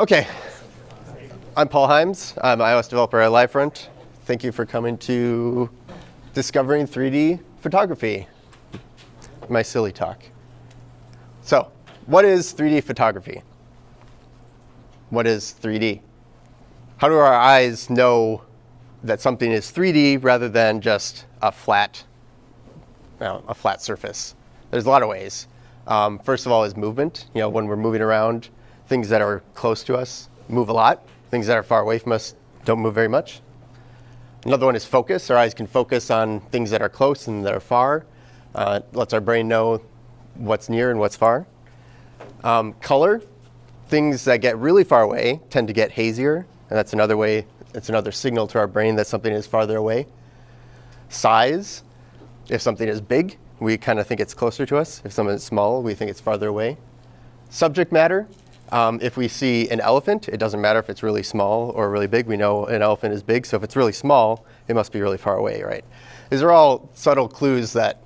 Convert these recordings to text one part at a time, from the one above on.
Okay, I'm Paul Himes. I'm an iOS developer at Livefront. Thank you for coming to Discovering 3D Photography, my silly talk. So, what is 3D photography? What is 3D? How do our eyes know that something is 3D rather than just a flat surface? There's a lot of ways. First of all is movement. When we're moving around, things that are close to us move a lot. Things that are far away from us don't move very much. Another one is focus. Our eyes can focus on things that are close and that are far. Lets our brain know what's near and what's far. Color. Things that get really far away tend to get hazier, and that's another way. It's another signal to our brain that something is farther away. Size. If something is big, we kind of think it's closer to us. If something is small, we think it's farther away. Subject matter. If we see an elephant, it doesn't matter if it's really small or really big. We know an elephant is big, so if it's really small, it must be really far away, right? These are all subtle clues that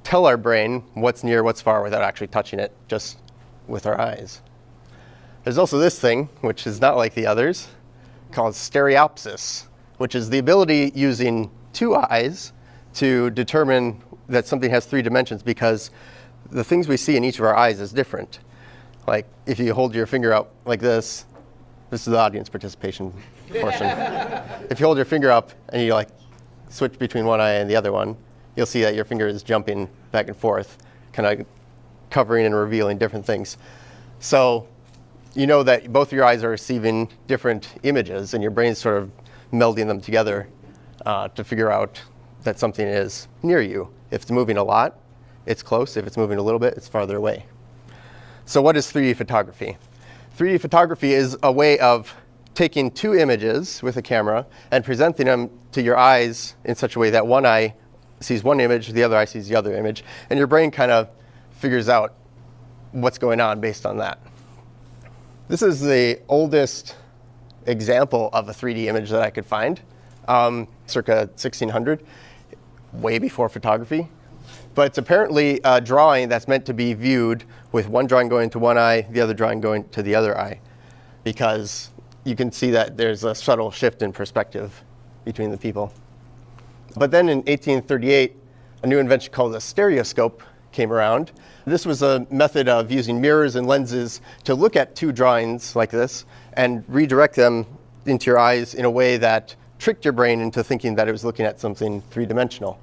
tell our brain what's near, what's far, without actually touching it, just with our eyes. There's also this thing, which is not like the others, called stereopsis, which is the ability using two eyes to determine that something has three dimensions, because the things we see in each of our eyes is different. Like if you hold your finger up like this is the audience participation portion. If you hold your finger up and you switch between one eye and the other one, you'll see that your finger is jumping back and forth, kind of covering and revealing different things. So you know that both of your eyes are receiving different images, and your brain's sort of melding them together to figure out that something is near you. If it's moving a lot, it's close. If it's moving a little bit, it's farther away. So what is 3D photography? 3D photography is a way of taking two images with a camera and presenting them to your eyes in such a way that one eye sees one image, the other eye sees the other image, and your brain kind of figures out what's going on based on that. This is the oldest example of a 3D image that I could find, circa 1600, way before photography. But it's apparently a drawing that's meant to be viewed with one drawing going to one eye, the other drawing going to the other eye, because you can see that there's a subtle shift in perspective between the people. But then in 1838, a new invention called a stereoscope came around. This was a method of using mirrors and lenses to look at two drawings like this and redirect them into your eyes in a way that tricked your brain into thinking that it was looking at something three-dimensional.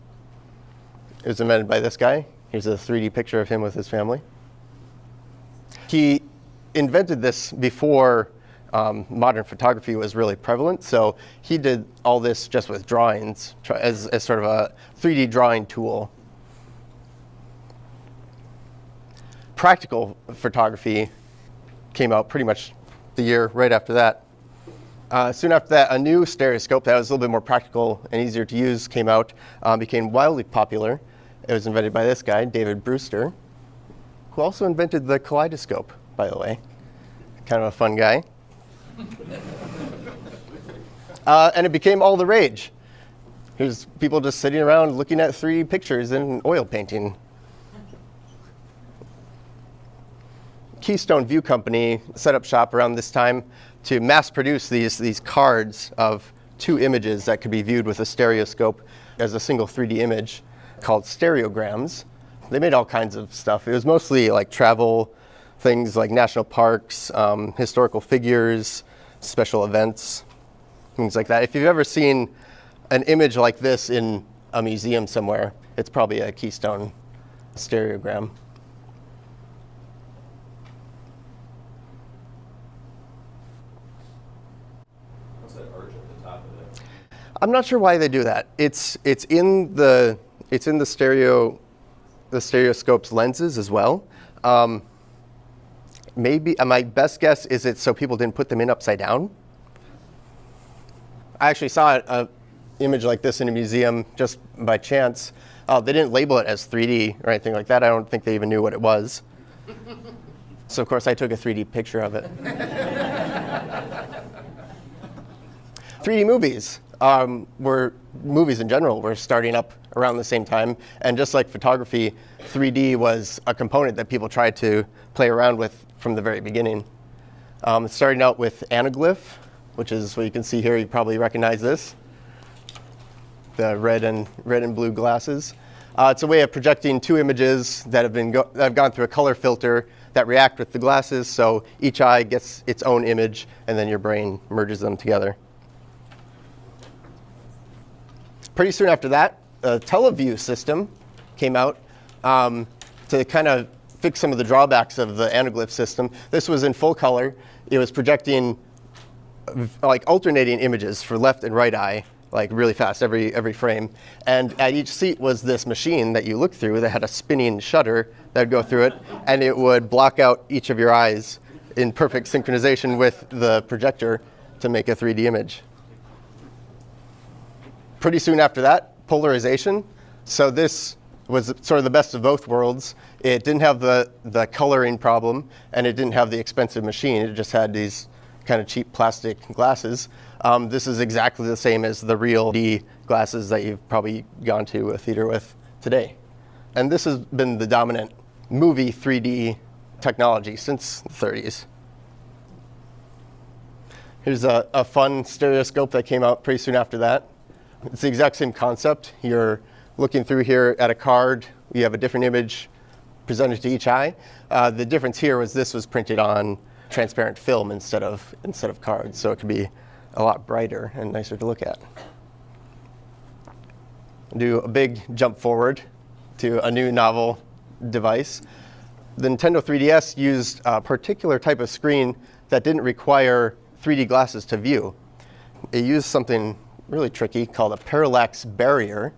It was invented by this guy. Here's a 3D picture of him with his family. He invented this before modern photography was really prevalent, so he did all this just with drawings as sort of a 3D drawing tool. Practical photography came out pretty much the year right after that. Soon after that, a new stereoscope that was a little bit more practical and easier to use came out, became wildly popular. It was invented by this guy, David Brewster, who also invented the kaleidoscope, by the way. Kind of a fun guy. And it became all the rage. Here's people just sitting around looking at 3D pictures in oil painting. Keystone View Company set up shop around this time to mass produce these cards of two images that could be viewed with a stereoscope as a single 3D image called stereograms. They made all kinds of stuff. It was mostly like travel things like national parks, historical figures, special events, things like that. If you've ever seen an image like this in a museum somewhere, it's probably a Keystone stereogram. I'm not sure why they do that. It's in the stereoscope's lenses as well. Maybe my best guess is it's so people didn't put them in upside down. I actually saw an image like this in a museum just by chance. They didn't label it as 3D or anything like that. I don't think they even knew what it was. So of course I took a 3D picture of it. 3D movies. Movies in general were starting up around the same time, and just like photography, 3D was a component that people tried to play around with from the very beginning. Starting out with anaglyph, which is what you can see here. You probably recognize this, the red and blue glasses. It's a way of projecting two images that have gone through a color filter that react with the glasses, so each eye gets its own image, and then your brain merges them together. Pretty soon after that, a TeleView system came out to kind of fix some of the drawbacks of the anaglyph system. This was in full color. It was projecting like alternating images for left and right eye, like really fast every frame. And at each seat was this machine that you look through that had a spinning shutter that would go through it, and it would block out each of your eyes in perfect synchronization with the projector to make a 3D image. Pretty soon after that, polarization. So this was sort of the best of both worlds. It didn't have the coloring problem, and it didn't have the expensive machine. It just had these kind of cheap plastic glasses. This is exactly the same as the real D glasses that you've probably gone to a theater with today. And this has been the dominant movie 3D technology since the 30s. Here's a fun stereoscope that came out pretty soon after that. It's the exact same concept. You're looking through here at a card. You have a different image presented to each eye. The difference here was this was printed on transparent film instead of cards, so it could be a lot brighter and nicer to look at. Do a big jump forward to a new novel device. The Nintendo 3DS used a particular type of screen that didn't require 3D glasses to view. It used something really tricky called a parallax barrier.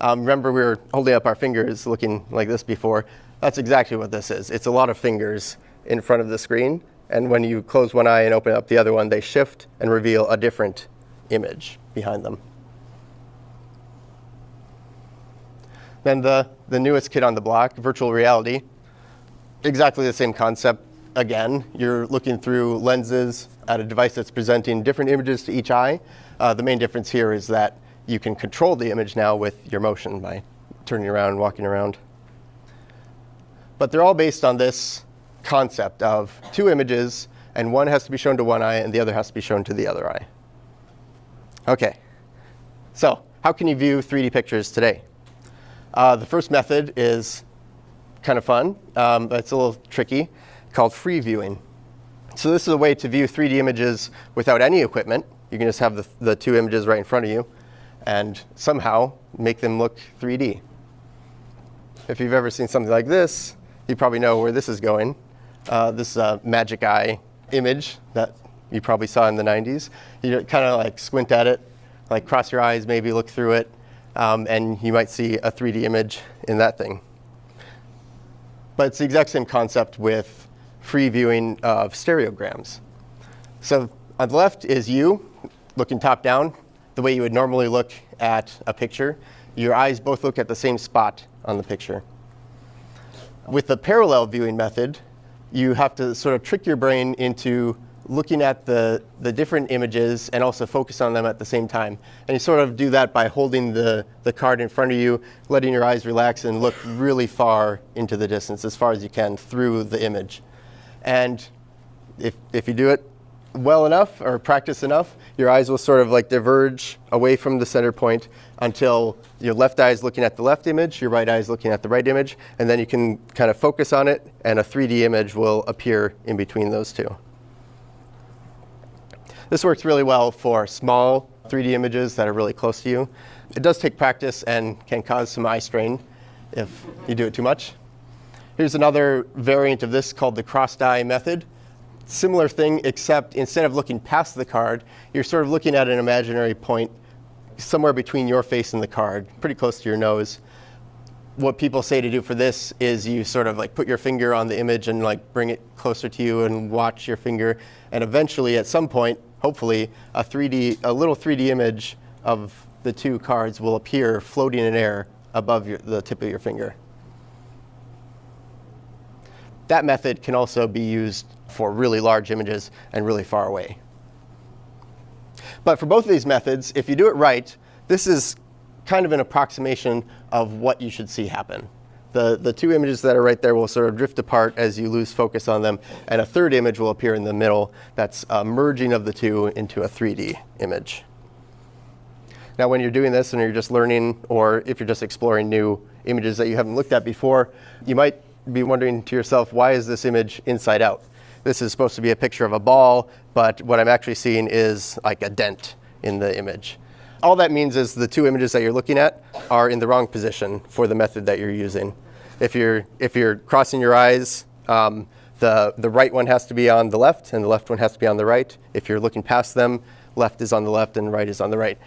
Remember, we were holding up our fingers looking like this before. That's exactly what this is. It's a lot of fingers in front of the screen, and when you close one eye and open up the other one, they shift and reveal a different image behind them. Then the newest kid on the block, virtual reality. Exactly the same concept. Again, you're looking through lenses at a device that's presenting different images to each eye. The main difference here is that you can control the image now with your motion by turning around and walking around. But they're all based on this concept of two images, and one has to be shown to one eye and the other has to be shown to the other eye. Okay, so how can you view 3D pictures today? The first method is kind of fun, but it's a little tricky, called Freeviewing. So this is a way to view 3D images without any equipment. You can just have the two images right in front of you and somehow make them look 3D. If you've ever seen something like this, you probably know where this is going. This is a magic eye image that you probably saw in the 90s. You kind of like squint at it, like cross your eyes, maybe look through it, and you might see a 3D image in that thing. But it's the exact same concept with free viewing of stereograms. So on the left is you looking top down, the way you would normally look at a picture. Your eyes both look at the same spot on the picture. With the parallel viewing method, you have to sort of trick your brain into looking at the different images and also focus on them at the same time. And you sort of do that by holding the card in front of you, letting your eyes relax and look really far into the distance, as far as you can through the image. And if you do it well enough or practice enough, your eyes will sort of like diverge away from the center point until your left eye is looking at the left image, your right eye is looking at the right image, and then you can kind of focus on it and a 3D image will appear in between those two. This works really well for small 3D images that are really close to you. It does take practice and can cause some eye strain if you do it too much. Here's another variant of this called the crossed eye method. Similar thing, except instead of looking past the card, you're sort of looking at an imaginary point somewhere between your face and the card, pretty close to your nose. What people say to do for this is you sort of like put your finger on the image and like bring it closer to you and watch your finger, and eventually at some point, hopefully, a little 3D image of the two cards will appear floating in air above the tip of your finger. That method can also be used for really large images and really far away. But for both of these methods, if you do it right, this is kind of an approximation of what you should see happen. The two images that are right there will sort of drift apart as you lose focus on them, and a third image will appear in the middle. That's a merging of the two into a 3D image. Now, when you're doing this and you're just learning, or if you're just exploring new images that you haven't looked at before, you might be wondering to yourself, why is this image inside out? This is supposed to be a picture of a ball, but what I'm actually seeing is like a dent in the image. All that means is the two images that you're looking at are in the wrong position for the method that you're using. If you're crossing your eyes, the right one has to be on the left and the left one has to be on the right. If you're looking past them, left is on the left and right is on the right.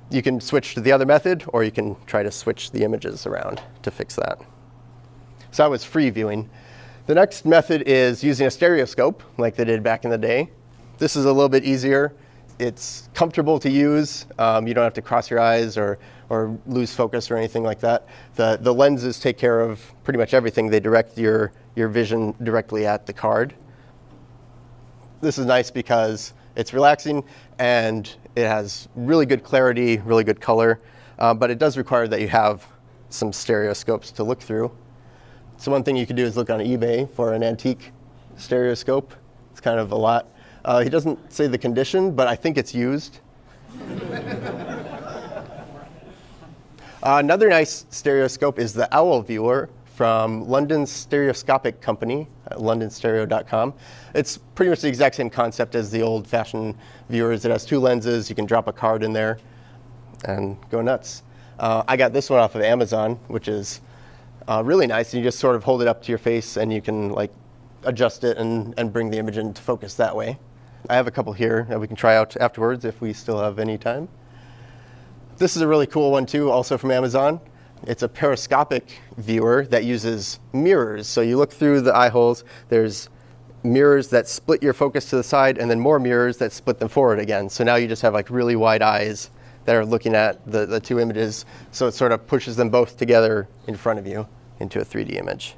You can switch to the other method, or you can try to switch the images around to fix that. So that was Freeviewing. The next method is using a stereoscope, like they did back in the day. This is a little bit easier. It's comfortable to use. You don't have to cross your eyes or lose focus or anything like that. The lenses take care of pretty much everything. They direct your vision directly at the card. This is nice because it's relaxing and it has really good clarity, really good color, but it does require that you have some stereoscopes to look through. So one thing you could do is look on eBay for an antique stereoscope. It's kind of a lot. He doesn't say the condition, but I think it's used. Another nice stereoscope is the Owl Viewer from London's stereoscopic company, londonstereo.com. It's pretty much the exact same concept as the old-fashioned viewers. It has two lenses. You can drop a card in there and go nuts. I got this one off of Amazon, which is really nice. You just sort of hold it up to your face and you can like adjust it and bring the image into focus that way. I have a couple here that we can try out afterwards if we still have any time. This is a really cool one too, also from Amazon. It's a periscopic viewer that uses mirrors. So you look through the eye holes, there's mirrors that split your focus to the side and then more mirrors that split them forward again. So now you just have like really wide eyes that are looking at the two images. So it sort of pushes them both together in front of you into a 3D image.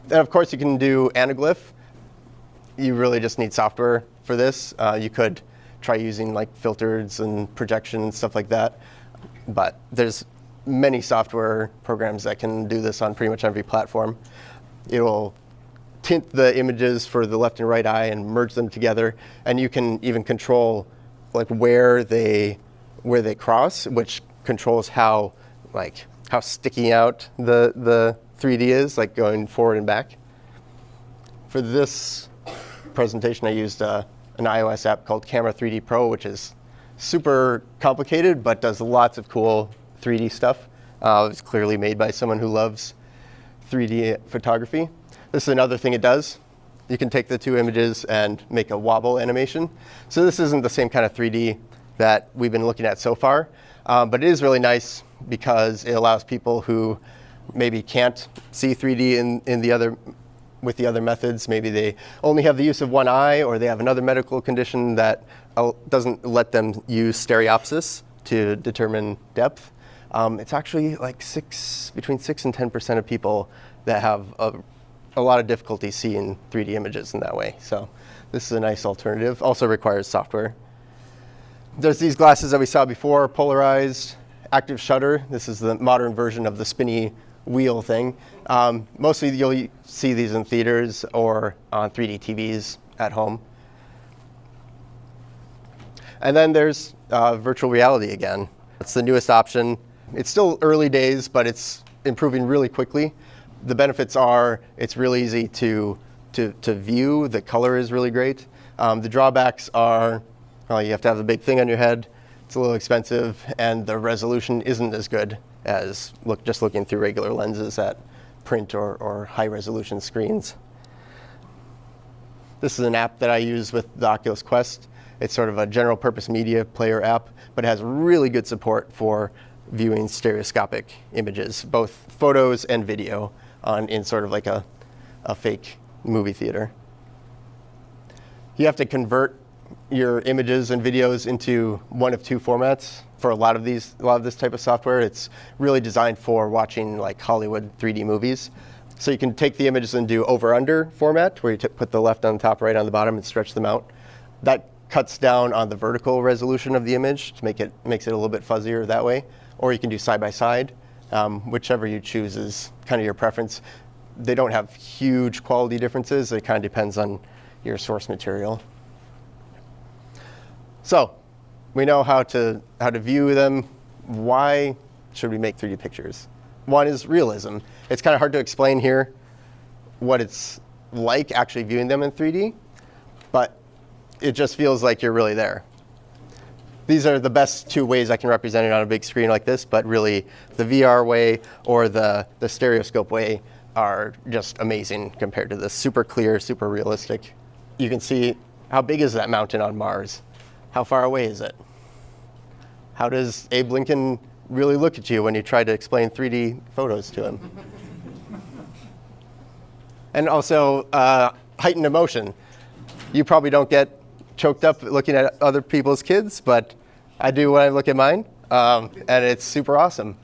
And of course you can do anaglyph. You really just need software for this. You could try using like filters and projection and stuff like that. But there's many software programs that can do this on pretty much every platform. It will tint the images for the left and right eye and merge them together. And you can even control like where they cross, which controls how sticky out the 3D is, like going forward and back. For this presentation, I used an iOS app called Camera 3D Pro, which is super complicated, but does lots of cool 3D stuff. It's clearly made by someone who loves 3D photography. This is another thing it does. You can take the two images and make a wobble animation. So this isn't the same kind of 3D that we've been looking at so far, but it is really nice because it allows people who maybe can't see 3D with the other methods. Maybe they only have the use of one eye, or they have another medical condition that doesn't let them use stereopsis to determine depth. It's actually like between 6 and 10% of people that have a lot of difficulty seeing 3D images in that way. So this is a nice alternative. Also requires software. There's these glasses that we saw before, polarized, active shutter. This is the modern version of the spinny wheel thing. Mostly you'll see these in theaters or on 3D TVs at home. And then there's virtual reality again. It's the newest option. It's still early days, but it's improving really quickly. The benefits are it's really easy to view. The color is really great. The drawbacks are, well, you have to have a big thing on your head. It's a little expensive, and the resolution isn't as good as just looking through regular lenses at print or high-resolution screens. This is an app that I use with the Oculus Quest. It's sort of a general-purpose media player app, but it has really good support for viewing stereoscopic images, both photos and video, in sort of like a fake movie theater. You have to convert your images and videos into one of two formats for a lot of this type of software. It's really designed for watching like Hollywood 3D movies. So you can take the images and do over-under format, where you put the left on the top, right on the bottom, and stretch them out. That cuts down on the vertical resolution of the image to makes it a little bit fuzzier that way. Or you can do side by side, Whichever you choose is kind of your preference. They don't have huge quality differences. It kind of depends on your source material. So we know how to view them. Why should we make 3D pictures? One is realism. It's kind of hard to explain here what it's like actually viewing them in 3D, but it just feels like you're really there. These are the best two ways I can represent it on a big screen like this, but really the VR way or the stereoscope way are just amazing compared to this. Super clear, super realistic. You can see how big is that mountain on Mars? How far away is it? How does Abe Lincoln really look at you when you try to explain 3D photos to him? And also heightened emotion. You probably don't get choked up looking at other people's kids, but I do when I look at mine, and it's super awesome.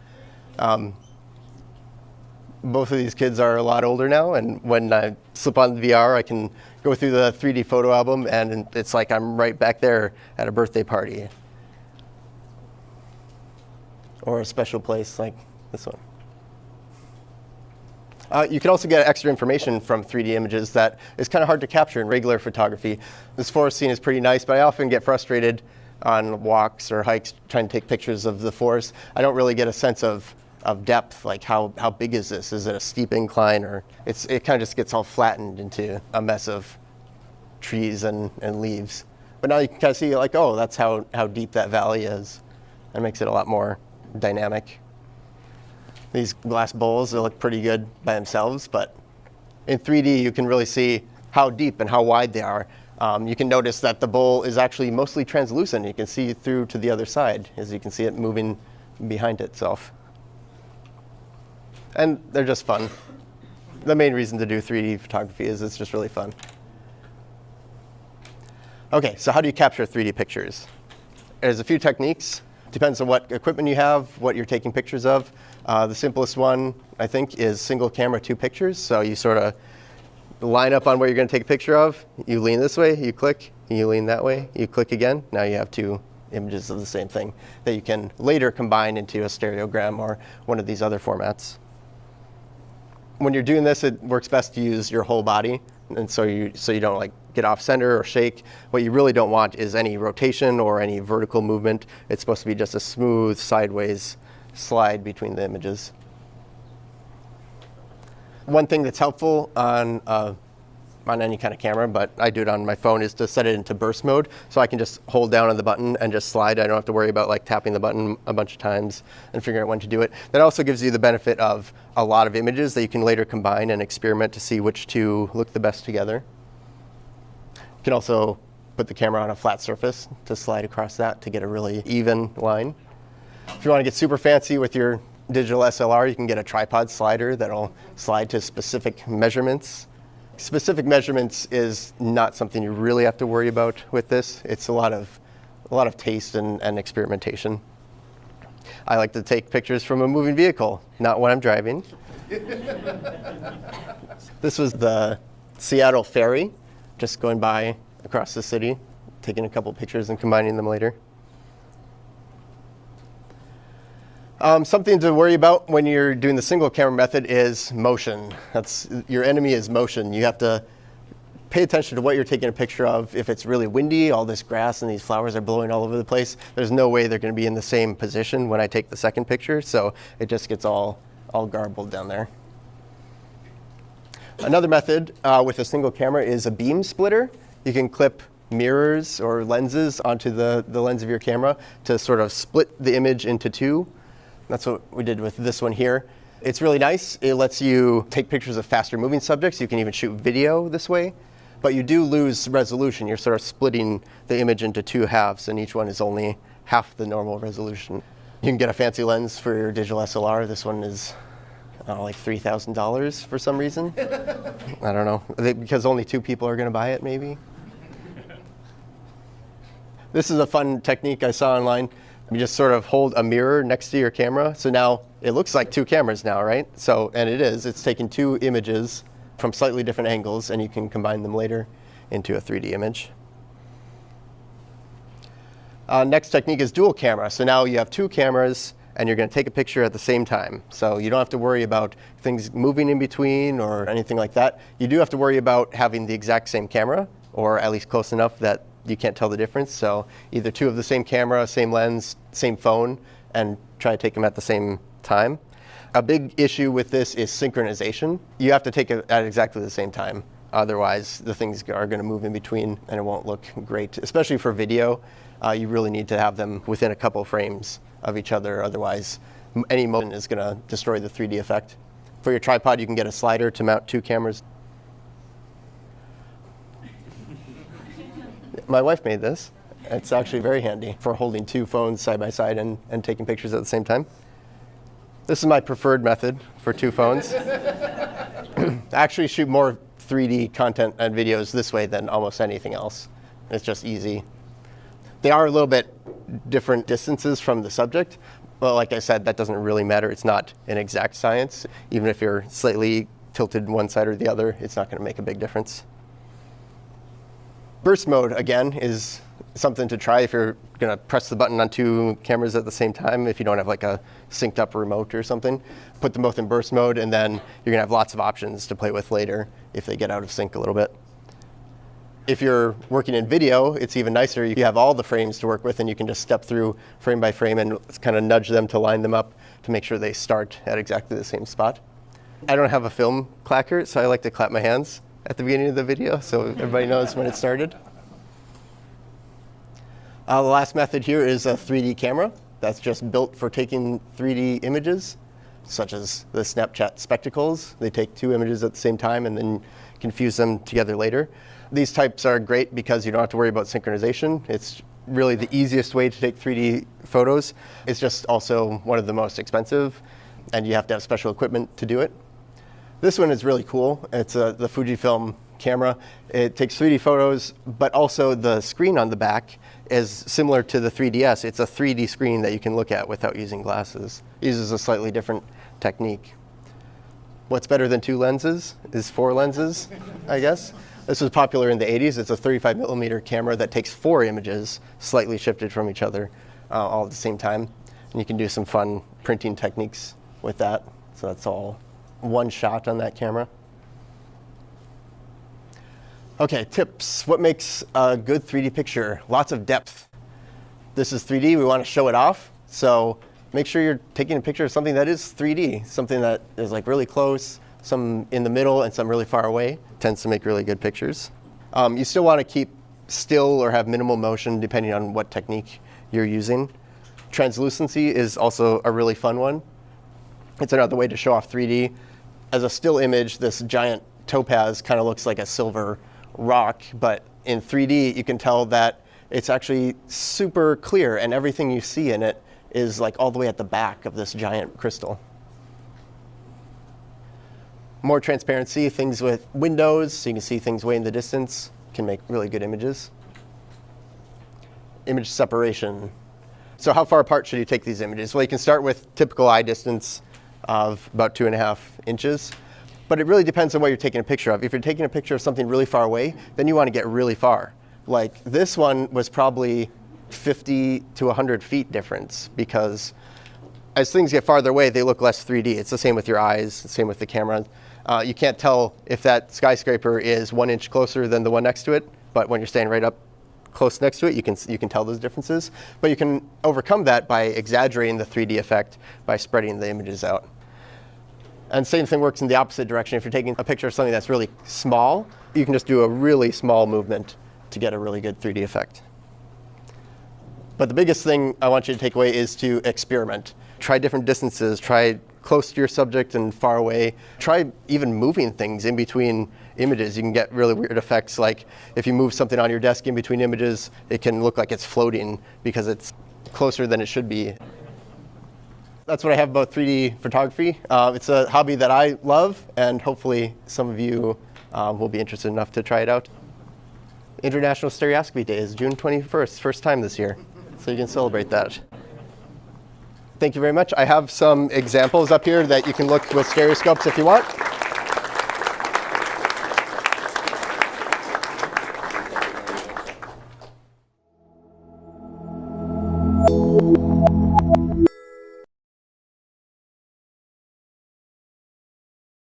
Both of these kids are a lot older now, and when I slip on the VR, I can go through the 3D photo album, and it's like I'm right back there at a birthday party or a special place like this one. You can also get extra information from 3D images that is kind of hard to capture in regular photography. This forest scene is pretty nice, but I often get frustrated on walks or hikes trying to take pictures of the forest. I don't really get a sense of depth, like how big is this? Is it a steep incline, or it kind of just gets all flattened into a mess of trees and leaves. But now you can kind of see like, oh, that's how deep that valley is. That makes it a lot more dynamic. These glass bowls, they look pretty good by themselves, but in 3D you can really see how deep and how wide they are. You can notice that the bowl is actually mostly translucent. You can see through to the other side, as you can see it moving behind itself. And they're just fun. The main reason to do 3D photography is it's just really fun. Okay, so how do you capture 3D pictures? There's a few techniques. Depends on what equipment you have, what you're taking pictures of. The simplest one, I think, is single camera, 2 pictures. So you sort of line up on where you're going to take a picture of. You lean this way, you click, you lean that way, you click again. Now you have 2 images of the same thing that you can later combine into a stereogram or one of these other formats. When you're doing this, it works best to use your whole body, and so you don't like get off center or shake. What you really don't want is any rotation or any vertical movement. It's supposed to be just a smooth sideways slide between the images. One thing that's helpful on any kind of camera, but I do it on my phone, is to set it into burst mode, so I can just hold down on the button and just slide. I don't have to worry about like tapping the button a bunch of times and figuring out when to do it. That also gives you the benefit of a lot of images that you can later combine and experiment to see which 2 look the best together. You can also put the camera on a flat surface to slide across that to get a really even line. If you want to get super fancy with your digital SLR, you can get a tripod slider that'll slide to specific measurements. Specific measurements is not something you really have to worry about with this. It's a lot of taste and experimentation. I like to take pictures from a moving vehicle, not when I'm driving. This was the Seattle ferry, just going by across the city, taking a couple pictures and combining them later. Something to worry about when you're doing the single camera method is motion. Your enemy is motion. You have to pay attention to what you're taking a picture of. If it's really windy, all this grass and these flowers are blowing all over the place, there's no way they're going to be in the same position when I take the second picture, so it just gets all garbled down there. Another method with a single camera is a beam splitter. You can clip mirrors or lenses onto the lens of your camera to sort of split the image into 2. That's what we did with this one here. It's really nice. It lets you take pictures of faster moving subjects. You can even shoot video this way, but you do lose resolution. You're sort of splitting the image into 2 halves, and each one is only half the normal resolution. You can get a fancy lens for your digital SLR. This one is like $3,000 for some reason. I don't know, because only 2 people are going to buy it, maybe. This is a fun technique I saw online. You just sort of hold a mirror next to your camera. So now it looks like 2 cameras now, right? So, and it is. It's taking 2 images from slightly different angles, and you can combine them later into a 3D image. Next technique is dual camera. So now you have 2 cameras, and you're going to take a picture at the same time. So you don't have to worry about things moving in between or anything like that. You do have to worry about having the exact same camera, or at least close enough that you can't tell the difference. So either two of the same camera, same lens, same phone, and try to take them at the same time. A big issue with this is synchronization. You have to take it at exactly the same time. Otherwise, the things are going to move in between and it won't look great. Especially for video, you really need to have them within a couple frames of each other. Otherwise, any motion is going to destroy the 3D effect. For your tripod, you can get a slider to mount two cameras. My wife made this. It's actually very handy for holding two phones side by side and taking pictures at the same time. This is my preferred method for two phones. I actually shoot more 3D content and videos this way than almost anything else. It's just easy. They are a little bit different distances from the subject, but like I said, that doesn't really matter. It's not an exact science. Even if you're slightly tilted one side or the other, it's not going to make a big difference. Burst mode, again, is something to try if you're going to press the button on two cameras at the same time. If you don't have like a synced up remote or something, put them both in burst mode, and then you're going to have lots of options to play with later if they get out of sync a little bit. If you're working in video, it's even nicer. You have all the frames to work with, and you can just step through frame by frame and kind of nudge them to line them up to make sure they start at exactly the same spot. I don't have a film clacker, so I like to clap my hands at the beginning of the video so everybody knows when it started. The last method here is a 3D camera that's just built for taking 3D images, such as the Snapchat spectacles. They take two images at the same time and then can fuse them together later. These types are great because you don't have to worry about synchronization. It's really the easiest way to take 3D photos. It's just also one of the most expensive, and you have to have special equipment to do it. This one is really cool. It's the Fujifilm camera. It takes 3D photos, but also the screen on the back is similar to the 3DS. It's a 3D screen that you can look at without using glasses. It uses a slightly different technique. What's better than two lenses is four lenses, I guess. This was popular in the 80s. It's a 35mm camera that takes four images slightly shifted from each other all at the same time. And you can do some fun printing techniques with that. So that's all one shot on that camera. Okay, tips. What makes a good 3D picture? Lots of depth. This is 3D. We want to show it off. So make sure you're taking a picture of something that is 3D, something that is like really close, some in the middle, and some really far away. Tends to make really good pictures. You still want to keep still or have minimal motion depending on what technique you're using. Translucency is also a really fun one. It's another way to show off 3D. As a still image, this giant topaz kind of looks like a silver rock, but in 3D you can tell that it's actually super clear and everything you see in it is like all the way at the back of this giant crystal. More transparency, things with windows, so you can see things way in the distance, can make really good images. Image separation. So how far apart should you take these images? Well, you can start with typical eye distance of about 2.5 inches. But it really depends on what you're taking a picture of. If you're taking a picture of something really far away, then you want to get really far. Like this one was probably 50 to 100 feet difference, because as things get farther away, they look less 3D. It's the same with your eyes, the same with the camera. You can't tell if that skyscraper is 1 inch closer than the one next to it, but when you're staying right up close next to it, you can tell those differences. But you can overcome that by exaggerating the 3D effect by spreading the images out. And same thing works in the opposite direction. If you're taking a picture of something that's really small, you can just do a really small movement to get a really good 3D effect. But the biggest thing I want you to take away is to experiment. Try different distances. Try close to your subject and far away. Try even moving things in between images. You can get really weird effects, like if you move something on your desk in between images, it can look like it's floating because it's closer than it should be. That's what I have about 3D photography. It's a hobby that I love, and hopefully some of you will be interested enough to try it out. International Stereoscopy Day is June 21st, first time this year, so you can celebrate that. Thank you very much. I have some examples up here that you can look with stereoscopes if you want.